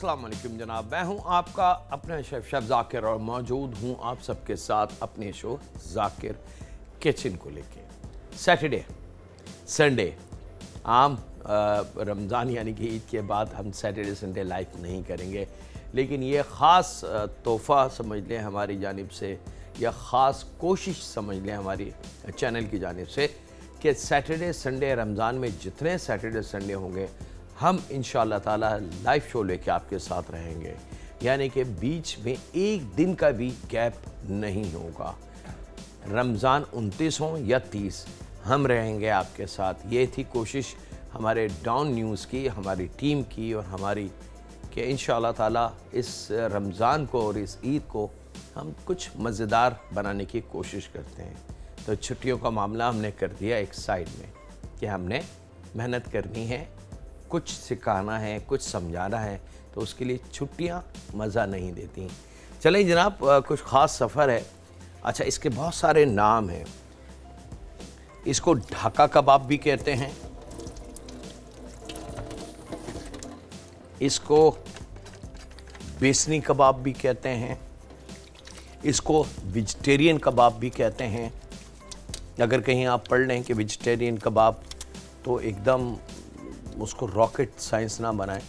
अस्सलाम वालेकुम जनाब, मैं हूं आपका अपना शेफ जाकिर और मौजूद हूं आप सबके साथ अपने शो जाकिर किचन को लेके। सैटरडे संडे आम रमज़ान यानी कि ईद के बाद हम सैटरडे संडे लाइव नहीं करेंगे, लेकिन ये ख़ास तोहफ़ा समझ लें हमारी जानिब से या ख़ास कोशिश समझ लें हमारी चैनल की जानिब से कि सैटरडे संडे रमज़ान में जितने सैटरडे संडे होंगे हम इंशाअल्लाह ताला लाइव शो लेके आपके साथ रहेंगे, यानी कि बीच में एक दिन का भी गैप नहीं होगा। रमज़ान 29 हो या 30 हम रहेंगे आपके साथ। ये थी कोशिश हमारे डाउन न्यूज़ की, हमारी टीम की और हमारी कि इंशाअल्लाह ताला इस रमज़ान को और इस ईद को हम कुछ मज़ेदार बनाने की कोशिश करते हैं। तो छुट्टियों का मामला हमने कर दिया एक साइड में कि हमने मेहनत करनी है, कुछ सिखाना है, कुछ समझाना है, तो उसके लिए छुट्टियां मज़ा नहीं देती। चलें जनाब, कुछ ख़ास सफ़र है। अच्छा, इसके बहुत सारे नाम हैं। इसको ढाका कबाब भी कहते हैं, इसको बेसनी कबाब भी कहते हैं, इसको वेजिटेरियन कबाब भी कहते हैं। अगर कहीं आप पढ़ लें कि वेजिटेरियन कबाब, तो एकदम उसको रॉकेट साइंस ना बनाएं,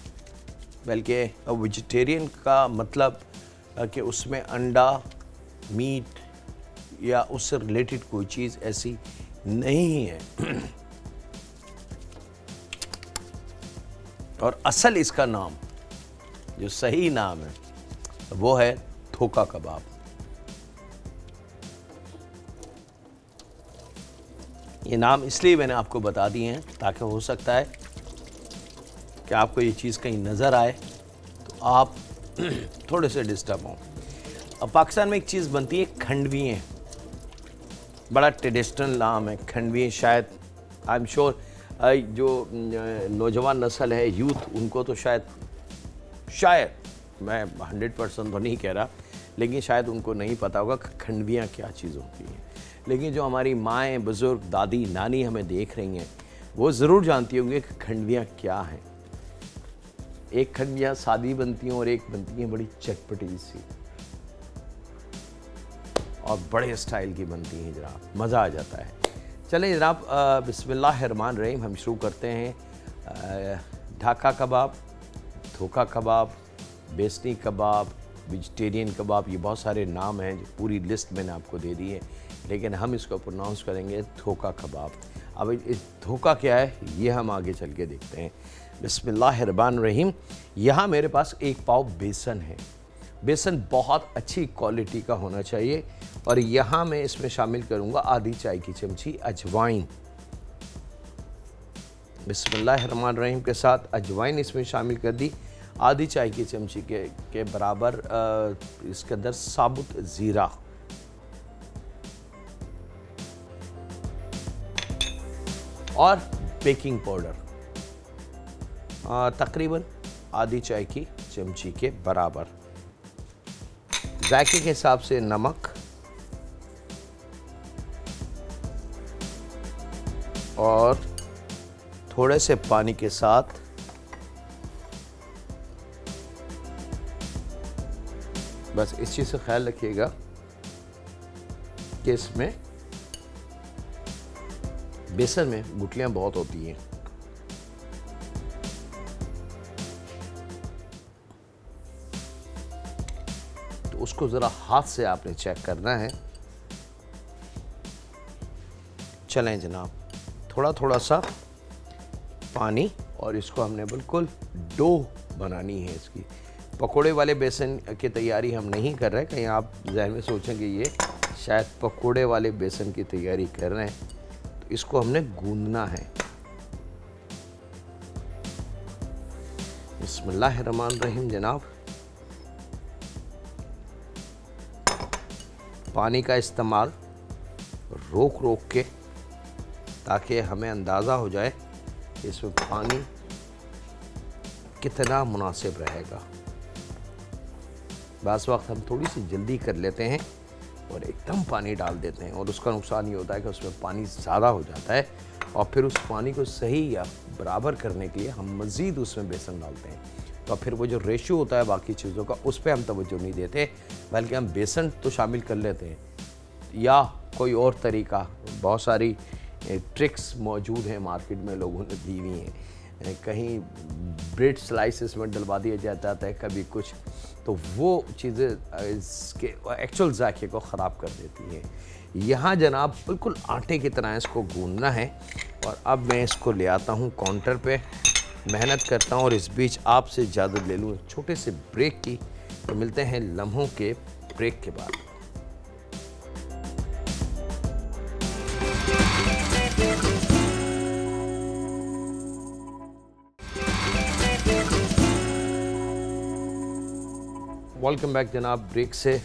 बल्कि वेजिटेरियन का मतलब कि उसमें अंडा, मीट या उससे रिलेटेड कोई चीज़ ऐसी नहीं है। और असल इसका नाम, जो सही नाम है, वो है धोखा कबाब। ये नाम इसलिए मैंने आपको बता दिए हैं ताकि हो सकता है कि आपको ये चीज़ कहीं नज़र आए तो आप थोड़े से डिस्टर्ब हों। अब पाकिस्तान में एक चीज़ बनती है खंडवियाँ, बड़ा ट्रेडिशनल नाम है खंडवियाँ। शायद आई एम श्योर जो नौजवान नस्ल है, यूथ, उनको तो शायद मैं 100% तो नहीं कह रहा, लेकिन शायद उनको नहीं पता होगा कि खंडवियाँ क्या चीज़ होती हैं। लेकिन जो हमारी माएँ, बुज़ुर्ग, दादी, नानी हमें देख रही हैं, वो ज़रूर जानती होंगी कि खंडवियाँ क्या हैं। एक खंडवियाँ सादी बनती हैं और एक बनती हैं बड़ी चटपटी सी और बड़े स्टाइल की बनती हैं जनाब, मज़ा आ जाता है। चलें जनाब, बिस्मिल्लाहिर्रहमानिर्रहीम, हम शुरू करते हैं। ढाका कबाब, धोखा कबाब, बेसनी कबाब, वेजिटेरियन कबाब, ये बहुत सारे नाम हैं, जो पूरी लिस्ट मैंने आपको दे दी है, लेकिन हम इसको प्रोनाउंस करेंगे धोखा कबाब। अब इस धोखा क्या है ये हम आगे चल के देखते हैं। बिस्मिल्लाहिर्रहमानिर्रहीम। यहाँ मेरे पास एक पाव बेसन है। बेसन बहुत अच्छी क्वालिटी का होना चाहिए और यहाँ मैं इसमें शामिल करूँगा आधी चाय की चमची अजवाइन। बिस्मिल्लाहिर्रहमानिर्रहीम के साथ अजवाइन इसमें शामिल कर दी। आधी चाय की चमची के बराबर इसके अंदर साबुत ज़ीरा, और बेकिंग पाउडर तकरीबन आधी चाय की चमची के बराबर। जायके के हिसाब से नमक और थोड़े से पानी के साथ बस इस चीज़ से ख्याल रखिएगा कि इसमें बेसन में गुठलियाँ बहुत होती हैं, तो उसको ज़रा हाथ से आपने चेक करना है। चलें जनाब, थोड़ा थोड़ा सा पानी, और इसको हमने बिल्कुल डो बनानी है इसकी। पकोड़े वाले बेसन की तैयारी हम नहीं कर रहे, कहीं आप ज़हन में सोचेंगे ये शायद पकोड़े वाले बेसन की तैयारी कर रहे हैं, तो इसको हमने गूंदना है। बिस्मिल्लाहिर्रहमानिर्रहीम जनाब, पानी का इस्तेमाल रोक रोक के, ताकि हमें अंदाज़ा हो जाए कि इसमें पानी कितना मुनासिब रहेगा। बस वक्त हम थोड़ी सी जल्दी कर लेते हैं और एकदम पानी डाल देते हैं, और उसका नुकसान ये होता है कि उसमें पानी ज़्यादा हो जाता है, और फिर उस पानी को सही या बराबर करने के लिए हम मज़ीद उसमें बेसन डालते हैं। तो फिर वो जो रेशियो होता है बाकी चीज़ों का उस पर हम तवज्जो नहीं देते, बल्कि हम बेसन तो शामिल कर लेते हैं या कोई और तरीका। बहुत सारी ट्रिक्स मौजूद हैं मार्केट में, लोगों ने दी हुई हैं। कहीं ब्रेड स्लाइसेस में डलवा दिया जाता है, कभी कुछ, तो वो चीज़ें इसके एक्चुअल जायके को ख़राब कर देती हैं। यहाँ जनाब बिल्कुल आटे की तरह इसको गूंदना है। और अब मैं इसको ले आता हूँ काउंटर पे, मेहनत करता हूँ और इस बीच आपसे इजाज़त ले लूँ छोटे से ब्रेक की। तो मिलते हैं लम्हों के ब्रेक के बाद। वेलकम बैक जनाब, ब्रेक से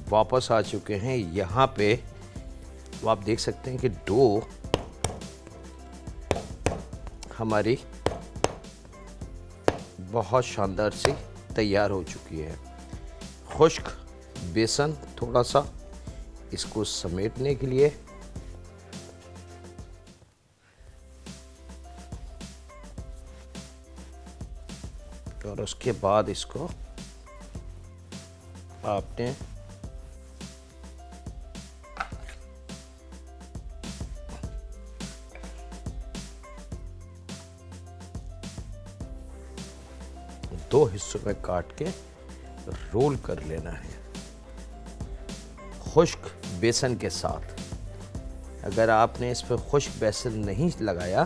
वापस आ चुके हैं। यहाँ पे तो आप देख सकते हैं कि डो हमारी बहुत शानदार सी तैयार हो चुकी है। खुश्क बेसन थोड़ा सा इसको समेटने के लिए, और उसके बाद इसको आपने दो हिस्सों में काट के रोल कर लेना है खुश्क बेसन के साथ। अगर आपने इस पर खुश्क बेसन नहीं लगाया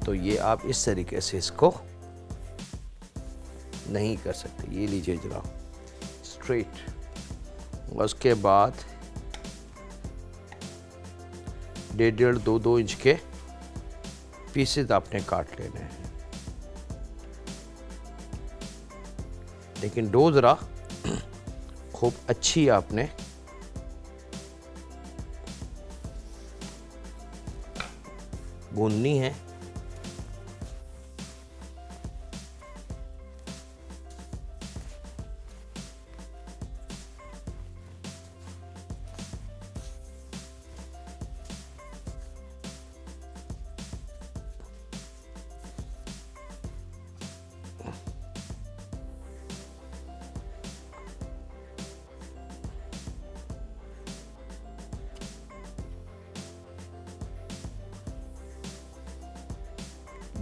तो ये आप इस तरीके से इसको नहीं कर सकते। ये लीजिए जरा स्ट्रेट। उसके बाद 1.5-2 इंच के पीसेस आपने काट लेने हैं। लेकिन डो ज़रा खूब अच्छी आपने गूंदनी है।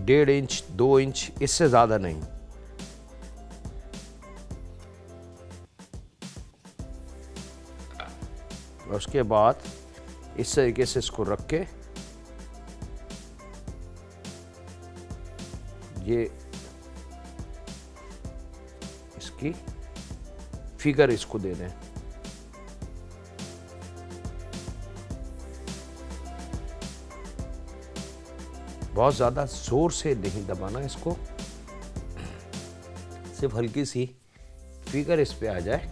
डेढ़ इंच 2 इंच, इससे ज़्यादा नहीं। और उसके बाद इस तरीके से इसको रख के ये इसकी फिगर इसको दे दें। बहुत ज़्यादा ज़ोर से नहीं दबाना इसको, सिर्फ हल्की सी फिगर इस पे आ जाए।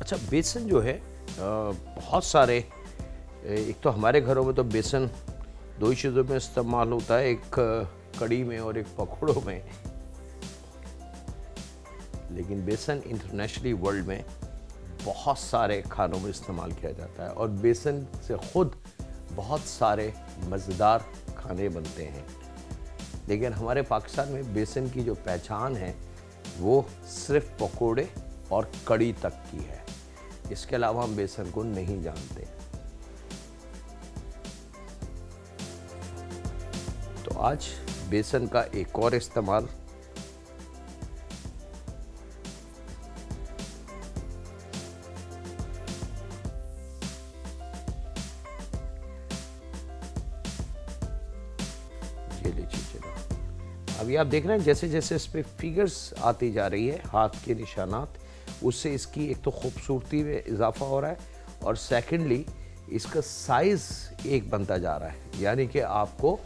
अच्छा, बेसन जो है बहुत सारे, एक तो हमारे घरों में तो बेसन 2 ही चीज़ों में इस्तेमाल होता है, एक कड़ी में और एक पकौड़ों में। लेकिन बेसन इंटरनेशनली वर्ल्ड में बहुत सारे खानों में इस्तेमाल किया जाता है और बेसन से खुद बहुत सारे मज़ेदार खाने बनते हैं। लेकिन हमारे पाकिस्तान में बेसन की जो पहचान है वो सिर्फ पकौड़े और कड़ी तक की है। इसके अलावा हम बेसन को नहीं जानते। तो आज बेसन का एक और इस्तेमाल, ये लीजिए जरा। अभी आप देख रहे हैं जैसे जैसे इस पे फिगर्स आती जा रही है, हाथ के निशानात, उससे इसकी एक तो खूबसूरती में इजाफा हो रहा है और सेकेंडली इसका साइज एक बनता जा रहा है। यानी कि आपको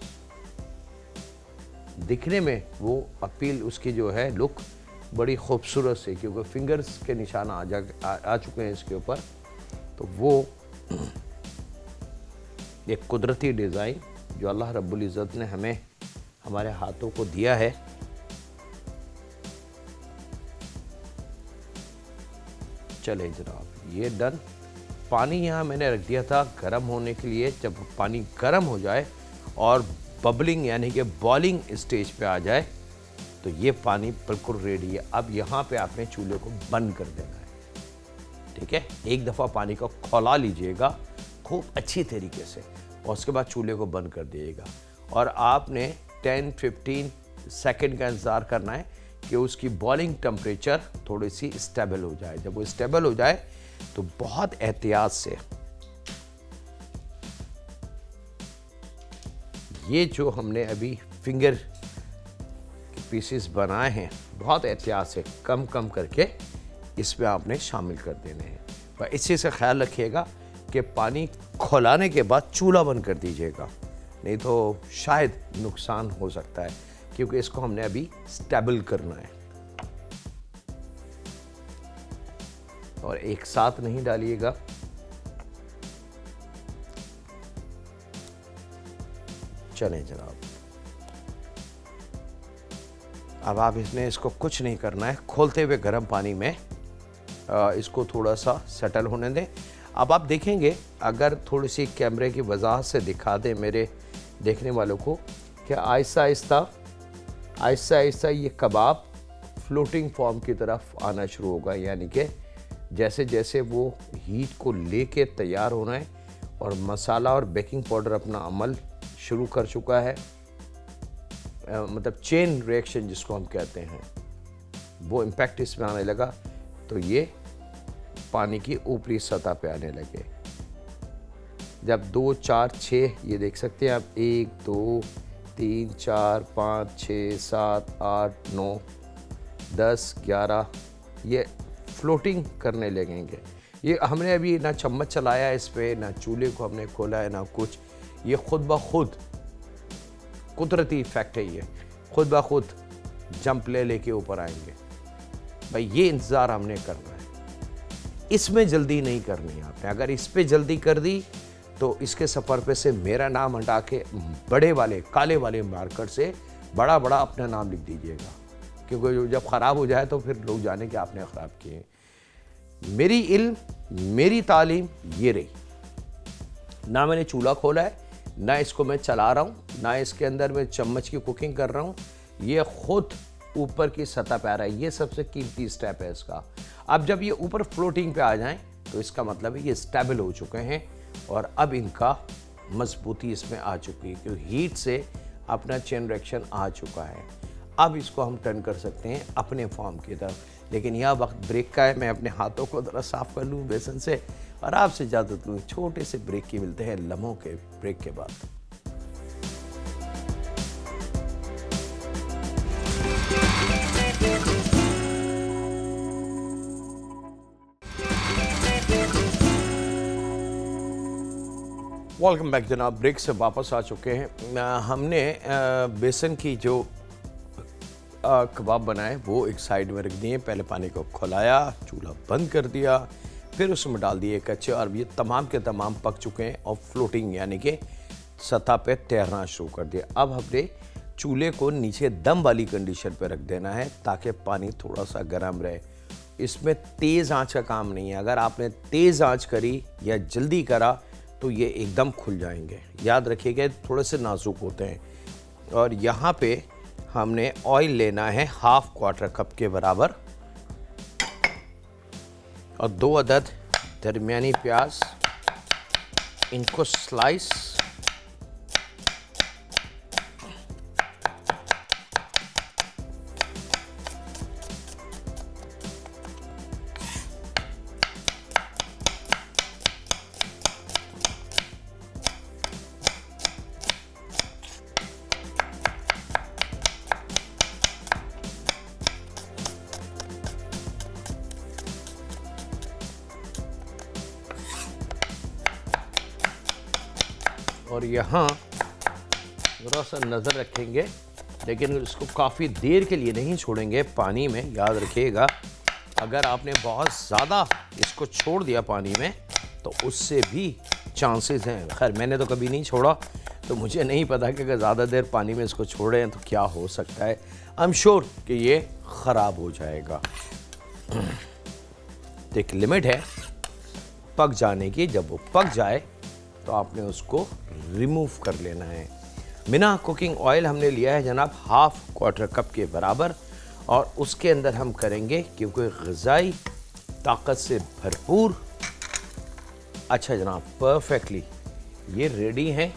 दिखने में वो अपील, उसकी जो है लुक बड़ी खूबसूरत से, क्योंकि फिंगर्स के निशान आ चुके हैं इसके ऊपर। तो वो एक कुदरती डिज़ाइन जो अल्लाह रब्बुल इज़्ज़त ने हमें हमारे हाथों को दिया है, चले जनाब, ये डन। पानी यहाँ मैंने रख दिया था गर्म होने के लिए। जब पानी गर्म हो जाए और बबलिंग यानी कि बॉइलिंग स्टेज पे आ जाए तो ये पानी बिल्कुल रेडी है। अब यहाँ पे आपने चूल्हे को बंद कर देना है, ठीक है। एक दफ़ा पानी को खौला लीजिएगा खूब अच्छी तरीके से और उसके बाद चूल्हे को बंद कर दिएगा। और आपने 10-15 सेकंड का इंतज़ार करना है कि उसकी बॉइलिंग टेम्परेचर थोड़ी सी स्टेबल हो जाए। जब वो स्टेबल हो जाए तो बहुत एहतियात से ये जो हमने अभी फिंगर के पीसेस बनाए हैं, बहुत एहतियात से कम कम करके इसमें आपने शामिल कर देने हैं। पर इसी से ख्याल रखिएगा कि पानी खौलाने के बाद चूल्हा बंद कर दीजिएगा, नहीं तो शायद नुकसान हो सकता है, क्योंकि इसको हमने अभी स्टेबल करना है। और एक साथ नहीं डालिएगा, चलें जनाब। अब आप इसको कुछ नहीं करना है, खोलते हुए गर्म पानी में इसको थोड़ा सा सेटल होने दें। अब आप देखेंगे, अगर थोड़ी सी कैमरे की वजाहत से दिखा दें मेरे देखने वालों को, कि आहिस्ता आहिस्ता ये कबाब फ्लोटिंग फॉर्म की तरफ आना शुरू होगा, यानी कि जैसे जैसे वो हीट को लेके तैयार होना है और मसाला और बेकिंग पाउडर अपना अमल शुरू कर चुका है, मतलब चेन रिएक्शन जिसको हम कहते हैं, वो इम्पैक्ट इसमें आने लगा, तो ये पानी की ऊपरी सतह पे आने लगे। जब 2, 4, 6 ये देख सकते हैं आप, 1, 2, 3, 4, 5, 6, 7, 8, 9, 10, 11 ये फ्लोटिंग करने लगेंगे। ये हमने अभी ना चम्मच चलाया इस पर, ना चूल्हे को हमने खोला है, ना कुछ। ये खुद ब खुद कुदरती इफेक्ट है, ये खुद ब खुद जंप लेके ऊपर आएंगे। भाई ये इंतज़ार हमने करना है, इसमें जल्दी नहीं करनी आपने। अगर इस पे जल्दी कर दी तो इसके सफ़र पे से मेरा नाम हटा के बड़े वाले काले वाले मार्कर से बड़ा अपना नाम लिख दीजिएगा, क्योंकि जब ख़राब हो जाए तो फिर लोग जाने कि आपने ख़राब किए। मेरी इल्म, मेरी तालीम ये रही, ना मैंने चूल्हा खोला है, ना इसको मैं चला रहा हूँ, ना इसके अंदर मैं चम्मच की कुकिंग कर रहा हूँ, ये खुद ऊपर की सतह पे आ रहा है। ये सबसे कीमती स्टेप है इसका। अब जब ये ऊपर फ्लोटिंग पे आ जाएं तो इसका मतलब है ये स्टेबल हो चुके हैं और अब इनका मजबूती इसमें आ चुकी है, क्योंकि हीट से अपना चेन रिएक्शन आ चुका है। अब इसको हम टर्न कर सकते हैं अपने फॉर्म की तरफ। लेकिन यह वक्त ब्रेक का है, मैं अपने हाथों को ज़रा साफ़ कर लूँ बेसन से और आपसे इजाज़त लूँ। छोटे से ब्रेक की मिलते हैं लम्हों के ब्रेक के बाद। वेलकम बैक जनाब, ब्रेक से वापस आ चुके हैं। हमने बेसन की जो कबाब बनाए वो एक साइड में रख दिए। पहले पानी को खौलाया, चूल्हा बंद कर दिया, फिर उसमें डाल दिए कच्चे, और ये तमाम के तमाम पक चुके हैं और फ्लोटिंग यानी कि सतह पे तैरना शुरू कर दिया। अब हमने चूल्हे को नीचे दम वाली कंडीशन पे रख देना है ताकि पानी थोड़ा सा गर्म रहे। इसमें तेज़ आंच का काम नहीं है। अगर आपने तेज़ आंच करी या जल्दी करा तो ये एकदम खुल जाएंगे। याद रखिएगा थोड़े से नाजुक होते हैं। और यहाँ पे हमने ऑयल लेना है 1/2 कप के बराबर और 2 अदद दरमियानी प्याज, इनको स्लाइस और यहाँ थोड़ा सा नज़र रखेंगे, लेकिन इसको काफ़ी देर के लिए नहीं छोड़ेंगे पानी में। याद रखिएगा अगर आपने बहुत ज़्यादा इसको छोड़ दिया पानी में तो उससे भी चांसेस हैं। खैर मैंने तो कभी नहीं छोड़ा, तो मुझे नहीं पता कि अगर ज़्यादा देर पानी में इसको छोड़ें तो क्या हो सकता है। आई एम श्योर कि ये ख़राब हो जाएगा। तो एक लिमिट है पक जाने की। जब वो पक जाए तो आपने उसको रिमूव कर लेना है। बिना कुकिंग ऑयल हमने लिया है जनाब ½ कप के बराबर, और उसके अंदर हम करेंगे क्योंकि ग़िज़ाई ताकत से भरपूर। अच्छा जनाब, परफेक्टली ये रेडी हैं।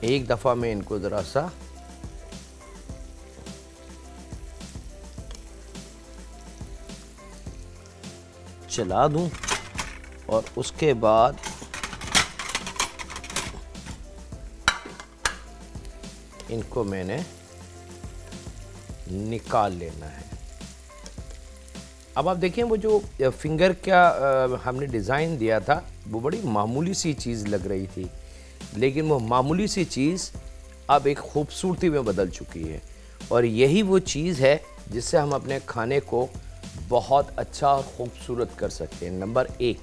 एक दफ़ा मैं इनको ज़रा सा चला दूं और उसके बाद इनको मैंने निकाल लेना है। अब आप देखें वो जो फिंगर का हमने डिज़ाइन दिया था वो बड़ी मामूली सी चीज़ लग रही थी, लेकिन वो मामूली सी चीज़ अब एक खूबसूरती में बदल चुकी है। और यही वो चीज़ है जिससे हम अपने खाने को बहुत अच्छा और ख़ूबसूरत कर सकते हैं। नंबर 1।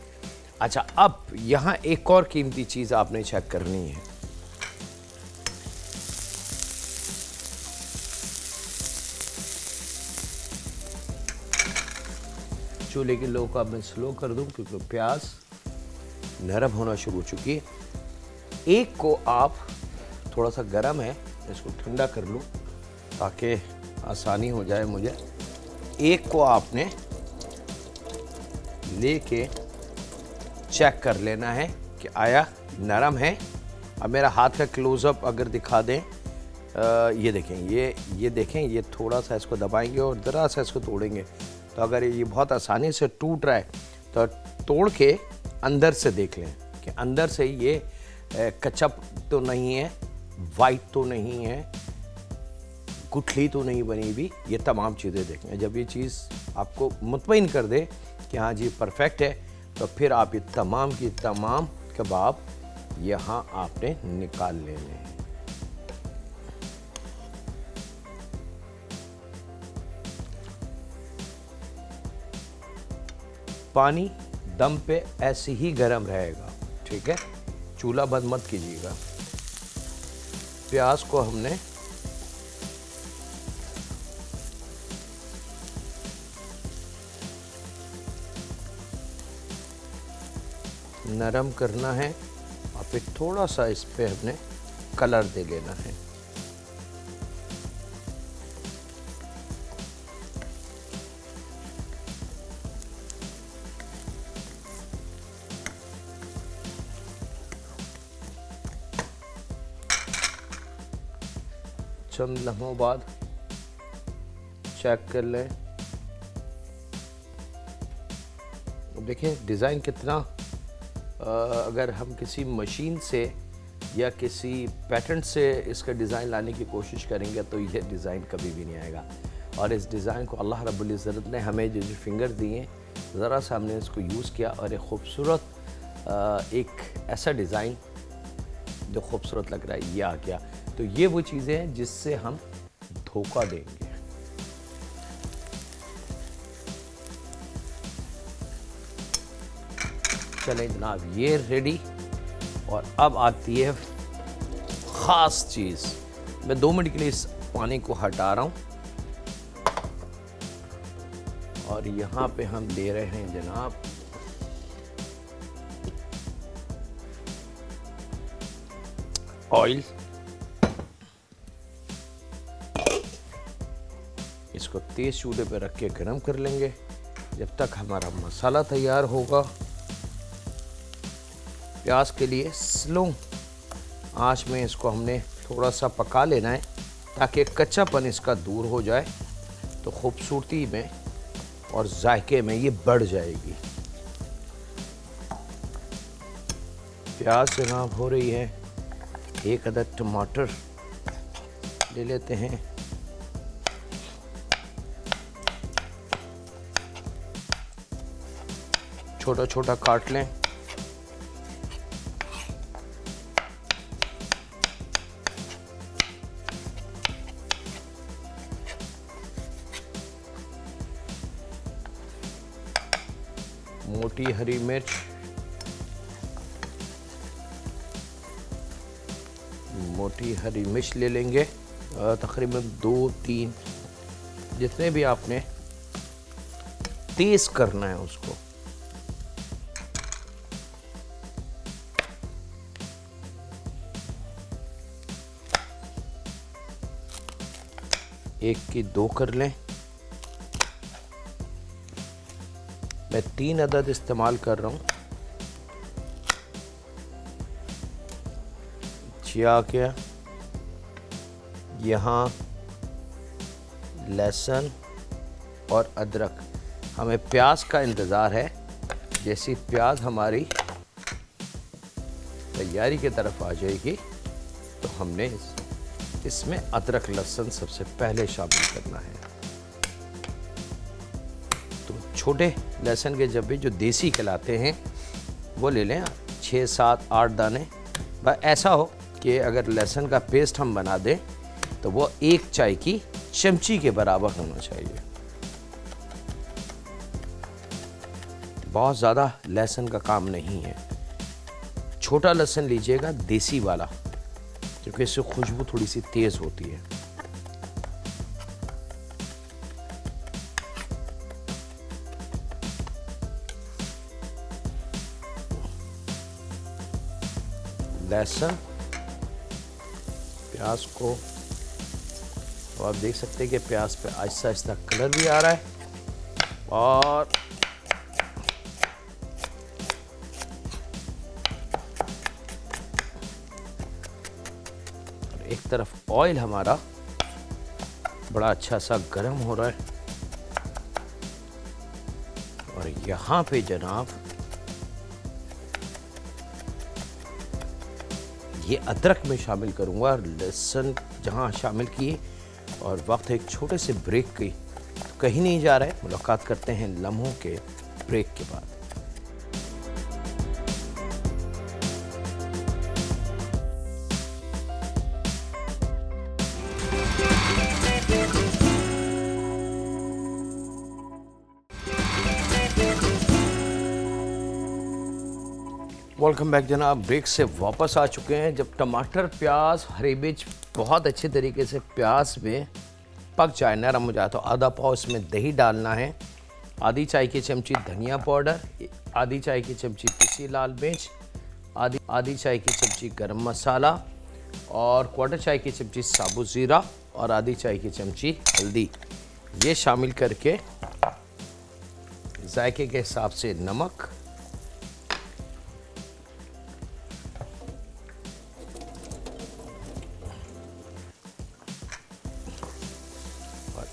अच्छा, अब यहाँ एक और कीमती चीज़ आपने चेक करनी है। चूल्हे की लो को मैं स्लो कर दूं क्योंकि प्याज नरम होना शुरू हो चुकी है। एक को आप थोड़ा सा गर्म है, इसको ठंडा कर लूं ताकि आसानी हो जाए मुझे। एक को आपने लेके चेक कर लेना है कि आया नरम है। अब मेरा हाथ का क्लोज़अप अगर दिखा दें, ये देखें, ये देखें, ये थोड़ा सा इसको दबाएंगे और ज़रा सा इसको तोड़ेंगे तो अगर ये बहुत आसानी से टूट रहा है तो तोड़ के अंदर से देख लें कि अंदर से ये कचप तो नहीं है, वाइट तो नहीं है, गुठली तो नहीं बनी भी। ये तमाम चीज़ें देखें। जब ये चीज़ आपको मुतमईन कर दे कि हाँ जी परफेक्ट है, तो फिर आप ये तमाम की तमाम कबाब यहाँ आपने निकाल लेने हैं। पानी दम पे ऐसे ही गर्म रहेगा, ठीक है, चूल्हा बंद मत कीजिएगा। प्याज को हमने नरम करना है और फिर थोड़ा सा इस पे हमने कलर दे लेना है। चंद लम्हों बाद चेक कर लें। देखें डिज़ाइन कितना, अगर हम किसी मशीन से या किसी पैटर्न से इसका डिज़ाइन लाने की कोशिश करेंगे तो ये डिज़ाइन कभी भी नहीं आएगा। और इस डिज़ाइन को अल्लाह रब्बुल इज़्ज़त ने हमें जो फिंगर दिए, ज़रा सा हमने इसको यूज़ किया और एक ख़ूबसूरत एक ऐसा डिज़ाइन जो खूबसूरत लग रहा है ये आ गया। तो ये वो चीज़ें हैं जिससे हम धोखा देंगे। चलें जनाब, ये रेडी। और अब आती है ख़ास चीज़। मैं 2 मिनट के लिए इस पानी को हटा रहा हूँ और यहाँ पे हम ले रहे हैं जनाब ऑयल। इसको तेज़ चूल्हे पे रख के गर्म कर लेंगे जब तक हमारा मसाला तैयार होगा। प्याज के लिए स्लो आंच में इसको हमने थोड़ा सा पका लेना है ताकि कच्चापन इसका दूर हो जाए, तो खूबसूरती में और जायके में ये बढ़ जाएगी। प्याज जनाब हो रही है। एक अदद टमाटर ले लेते हैं। छोटा छोटा काट लें। मोटी हरी मिर्च, मोटी हरी मिर्च ले लेंगे तकरीबन 2-3 जितने भी आपने तेज करना है उसको। एक की 2 कर लें। मैं 3 अदद इस्तेमाल कर रहा हूँ। जिया क्या यहाँ लहसुन और अदरक। हमें प्याज का इंतज़ार है। जैसी प्याज हमारी तैयारी की तरफ आ जाएगी तो हमने इसमें अदरक लहसुन सबसे पहले शामिल करना है। तो छोटे लहसुन के जब भी जो देसी कहलाते हैं वो ले लें, 6, 7, 8 दाने। बस ऐसा हो कि अगर लहसुन का पेस्ट हम बना दें तो वो 1 चाय की चमची के बराबर होना चाहिए। बहुत ज़्यादा लहसुन का काम नहीं है। छोटा लहसुन लीजिएगा, देसी वाला, क्योंकि इससे खुशबू थोड़ी सी तेज होती है। लहसुन प्याज को, तो आप देख सकते हैं कि प्याज पे आहिस्ता आहिस्ता कलर भी आ रहा है और एक तरफ ऑयल हमारा बड़ा अच्छा सा गर्म हो रहा है। और यहाँ पे जनाब ये अदरक में शामिल करूँगा, लहसुन जहाँ शामिल किए। और वक्त एक छोटे से ब्रेक की, तो कहीं नहीं जा रहा है। मुलाकात करते हैं लम्हों के ब्रेक के बाद। वेलकम बैक जनाब। ब्रेक से वापस आ चुके हैं। जब टमाटर, प्याज, हरी मिर्च बहुत अच्छे तरीके से प्याज में पक जाए, नरम हो जाए, तो आधा पाव इसमें दही डालना है, आधी चाय की चमची धनिया पाउडर, आधी चाय की चमची पिसी लाल मिर्च, आधी चाय की चमची गरम मसाला और क्वार्टर चाय की चमची साबुत ज़ीरा और आधी चाय की चमची हल्दी। ये शामिल करके जायके के हिसाब से नमक,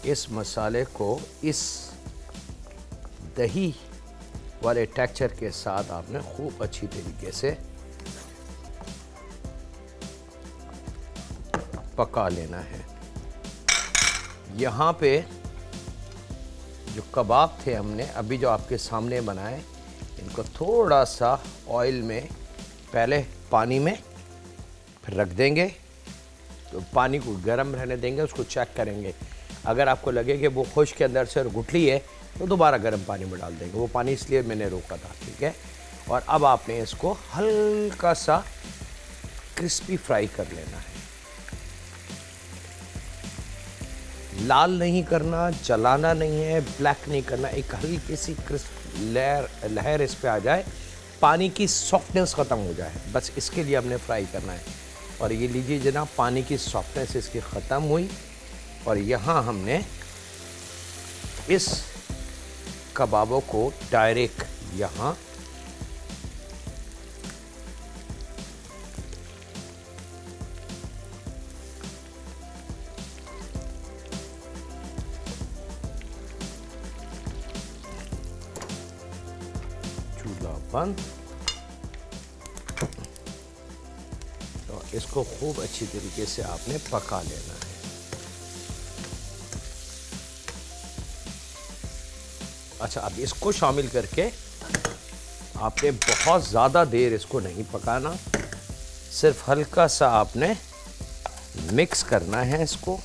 इस मसाले को इस दही वाले टेक्सचर के साथ आपने खूब अच्छी तरीके से पका लेना है। यहाँ पे जो कबाब थे हमने अभी जो आपके सामने बनाए, इनको थोड़ा सा ऑयल में पहले पानी में फिर रख देंगे। तो पानी को गर्म रहने देंगे, उसको चेक करेंगे। अगर आपको लगे कि वो खुश्क के अंदर से गुठली है तो दोबारा गर्म पानी में डाल देंगे। वो पानी इसलिए मैंने रोका था, ठीक है। और अब आपने इसको हल्का सा क्रिस्पी फ्राई कर लेना है। लाल नहीं करना, जलाना नहीं है, ब्लैक नहीं करना। एक हल्की सी क्रिस्प लहर इस पे आ जाए, पानी की सॉफ्टनेस ख़त्म हो जाए, बस इसके लिए हमने फ्राई करना है। और ये लीजिए जनाब, पानी की सॉफ्टनेस इसकी ख़त्म हुई। और यहाँ हमने इस कबाबों को डायरेक्ट यहाँ चूल्हा बंद, तो इसको खूब अच्छी तरीके से आपने पका लेना है। अच्छा, अब इसको शामिल करके आपने बहुत ज़्यादा देर इसको नहीं पकाना, सिर्फ हल्का सा आपने मिक्स करना है इसको।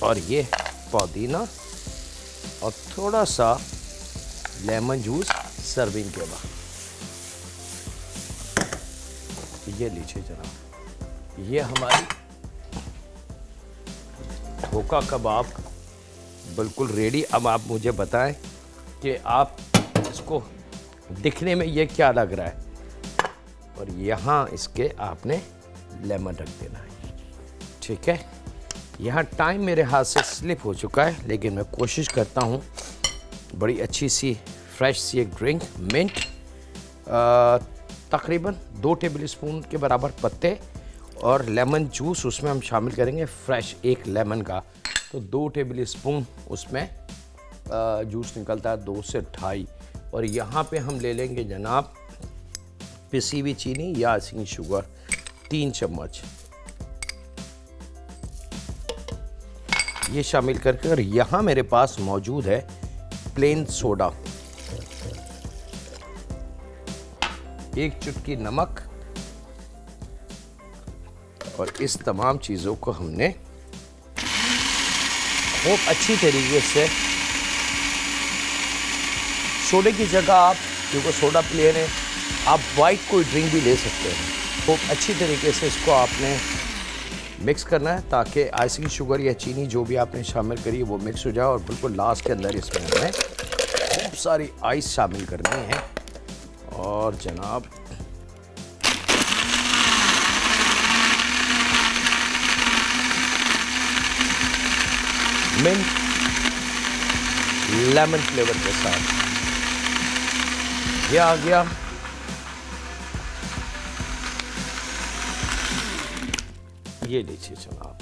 और ये पुदीना और थोड़ा सा लेमन जूस सर्विंग के बाद। ये लीजिए जनाब, ये हमारी धोखा कबाब बिल्कुल रेडी। अब आप मुझे बताएं कि आप इसको दिखने में ये क्या लग रहा है, और यहाँ इसके आपने लेमन रख देना है, ठीक है। यहाँ टाइम मेरे हाथ से स्लिप हो चुका है, लेकिन मैं कोशिश करता हूँ बड़ी अच्छी सी फ्रेश सी एक ड्रिंक। मिंट तकरीबन 2 टेबलस्पून के बराबर पत्ते और लेमन जूस उसमें हम शामिल करेंगे, फ्रेश एक लेमन का, तो 2 टेबलस्पून उसमें जूस निकलता है, 2 से 2.5। और यहाँ पे हम ले लेंगे जनाब पिसी हुई चीनी या आइसिंग शुगर 3 चम्मच, ये शामिल करके। और यहाँ मेरे पास मौजूद है प्लेन सोडा, 1 चुटकी नमक, और इस तमाम चीज़ों को हमने खूब अच्छी तरीके से, सोडे की जगह आप, क्योंकि सोडा प्लेन है, आप वाइट कोई ड्रिंक भी ले सकते हैं, खूब अच्छी तरीके से इसको आपने मिक्स करना है ताकि आइसिंग शुगर या चीनी जो भी आपने शामिल करी है वो मिक्स हो जाए। और बिल्कुल लास्ट के अंदर इसमें हमें खूब सारी आइस शामिल करनी है। और जनाब मिंट लेमन फ्लेवर के साथ ये आ गया। ये लीजिए जनाब,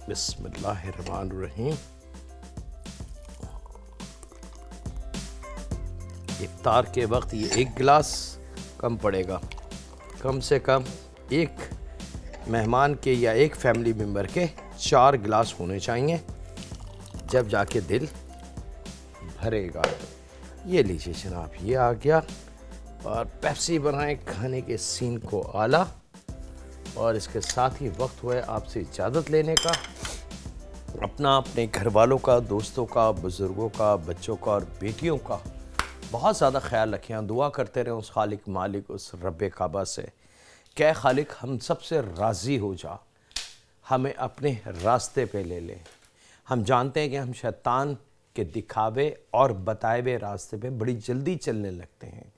बिस्मिल्लाहिर्रहमानिर्रहीम। इफ्तार के वक्त ये 1 गिलास कम पड़ेगा, कम से कम एक मेहमान के या एक फैमिली मेम्बर के 4 गिलास होने चाहिए, जब जाके दिल भरेगा। ये लीजिए जनाब, ये आ गया। और पेप्सी बनाएं खाने के सीन को आला। और इसके साथ ही वक्त हुआ है आपसे इजाज़त लेने का। अपना, अपने घर वालों का, दोस्तों का, बुज़ुर्गों का, बच्चों का और बेटियों का बहुत ज़्यादा ख्याल रखें। दुआ करते रहें उस खालिक मालिक, उस रब्बे काबा से, क्या खालिक हम सबसे राज़ी हो जा, हमें अपने रास्ते पे ले ले। हम जानते हैं कि हम शैतान के दिखावे और बताए हुए रास्ते पे बड़ी जल्दी चलने लगते हैं,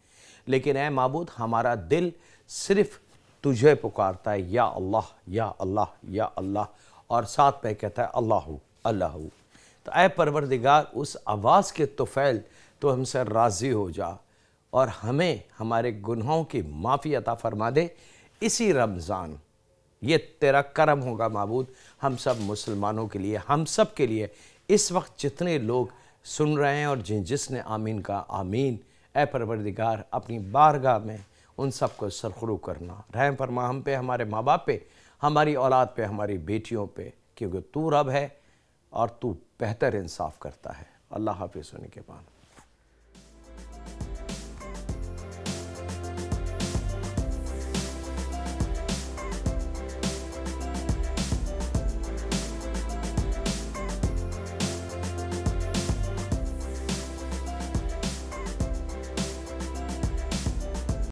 लेकिन ऐ माबूद, हमारा दिल सिर्फ़ तुझे पुकारता है, या अल्लाह या अल्लाह या अल्लाह, और साथ में कहता है अल्लाहु अल्लाहु। तो ऐ परवरदिगार, उस आवाज़ के तुफ़ैल तो हमसे राज़ी हो जा और हमें हमारे गुनाहों की माफ़ी अता फरमा दे। इसी रमज़ान ये तेरा करम होगा माबूद हम सब मुसलमानों के लिए, हम सब के लिए। इस वक्त जितने लोग सुन रहे हैं और जिसने आमीन का आमीन, ऐ परवरदिगार अपनी बारगाह में उन सब को सरखुरू करना। रहम फरमा हम पे, हमारे माँ बाप पे, हमारी औलाद पे, हमारी बेटियों पे, क्योंकि तू रब है और तू बेहतर इंसाफ करता है। अल्लाह हाफिज़ होने के बाद।